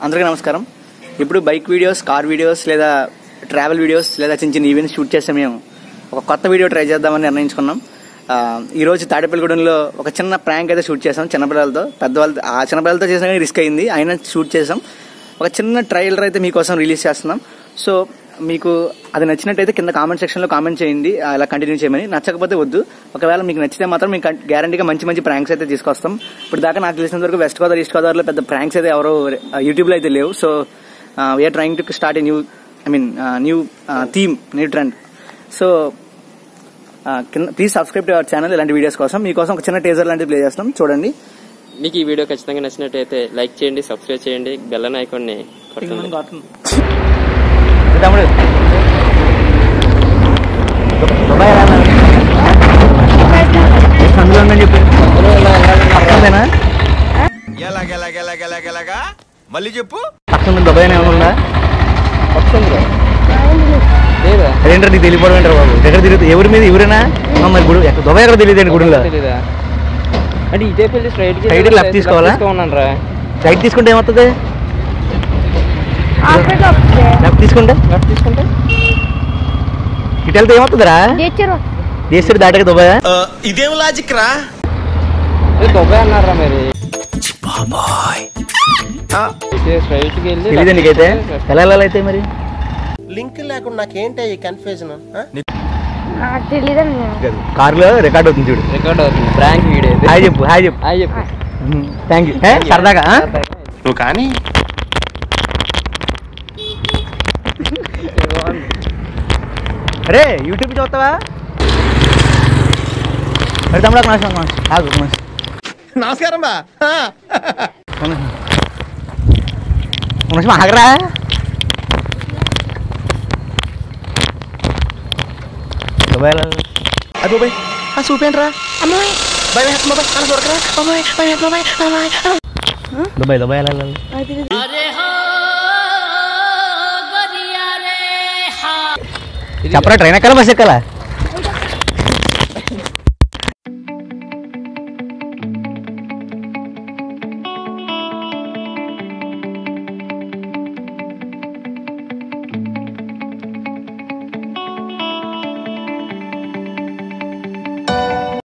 అందరికీ నమస్కారం. ఇప్పుడు బైక్ వీడియోస్, కార్ వీడియోస్ లేదా ట్రావెల్ వీడియోస్ లేదా చిన్న చిన్న ఈవెంట్స్ షూట్ చేస్తే మేము ఒక కొత్త వీడియో ట్రై చేద్దామని నిర్ణయించుకున్నాం. ఈరోజు తాడేపల్లిగూడెంలో ఒక చిన్న ప్రాంక్ అయితే షూట్ చేసాం చిన్నపిల్లలతో. పెద్దవాళ్ళతో ఆ చిన్నపిల్లలతో చేసినా కానీ రిస్క్ అయింది, అయినా షూట్ చేసాం. ఒక చిన్న ట్రైలర్ అయితే మీకోసం రిలీజ్ చేస్తున్నాం. సో మీకు అది నచ్చినట్టయితే కింద కామెంట్ సెక్షన్లో కామెంట్ చేయండి, అలా కంటిన్యూ చేయమని. నచ్చకపోతే వద్దు. ఒకవేళ మీకు నచ్చితే మాత్రం మీకు గ్యారంటీగా మంచి మంచి ప్రాంక్స్ అయితే తీసుకొస్తాం. ఇప్పుడు దాకా నాకు తెలిసినంత వరకు వెస్ట్ గోదావరి, ఈస్ట్ గోదావరిలో పెద్ద ప్రాంక్స్ అయితే ఎవరో యూట్యూబ్లో అయితే లేవు. So we are trying to start a new theme, new trend. So please subscribe to our channel. ఇలాంటి వీడియోస్ కోసం మీకోసం ఒక చిన్న టీజర్ లాంటిది ప్లే చేస్తాం, చూడండి. మీకు ఈ వీడియో ఖచ్చితంగా నచ్చినట్టయితే లైక్ చేయండి, సబ్స్క్రైబ్ చేయండి, బెల్ ఐకాన్ని కొట్టండి. తమ్ముడు అందులో ఉందని చెప్పి మళ్ళీ చెప్పు. పక్కన దుబాయ్ ఏమన్నా అదేంటారు నీకు తెలియపోవడం ఏంటారు బాబు? ఎక్కడ తిరుగుతుంది? ఎవరి మీద ఎవరైనా మరి గుడి దుబాయ్ ఎక్కడ తెలియదు గుడిలో. అంటే ఇదే పెళ్లి స్ట్రైట్ లెఫ్ట్ తీసుకోవాలా? రైట్ తీసుకుంటే ఏమవుతుంది? లెఫ్ట్ తీసుకుంటే ఇటు వెళ్తే ఏమవుతుందిరా? దేశం దాటక దుబాయ్. ఇదేం లాజిక్ రా? దుబాయ్ అన్నారా మరి? తెలీదా నీకైతే? ఎలా వెళ్ళాలైతే మరి? లింక్ లేకుండా నాకేంటి ఈ కన్ఫ్యూజన్? కారులో రికార్డ్ అవుతుంది చూడు. రికార్డ్ అవుతుంది. Prank video. హాయ్ చెప్పు. హాయ్ చెప్పు. హాయ్ చెప్పు. Thank you. సరదాగా నువ్వు కానీ అరే యూట్యూబ్ చూస్తావా? అరే తమ్ముడు నమస్కారం బా. ఆగరా. దుబాయ్ చూపేంట్రా? దుబాయ్ దుబాయ్ చెప్పరా? ట్రైన్ ఎక్కాలా, బస్ ఎక్కాలా?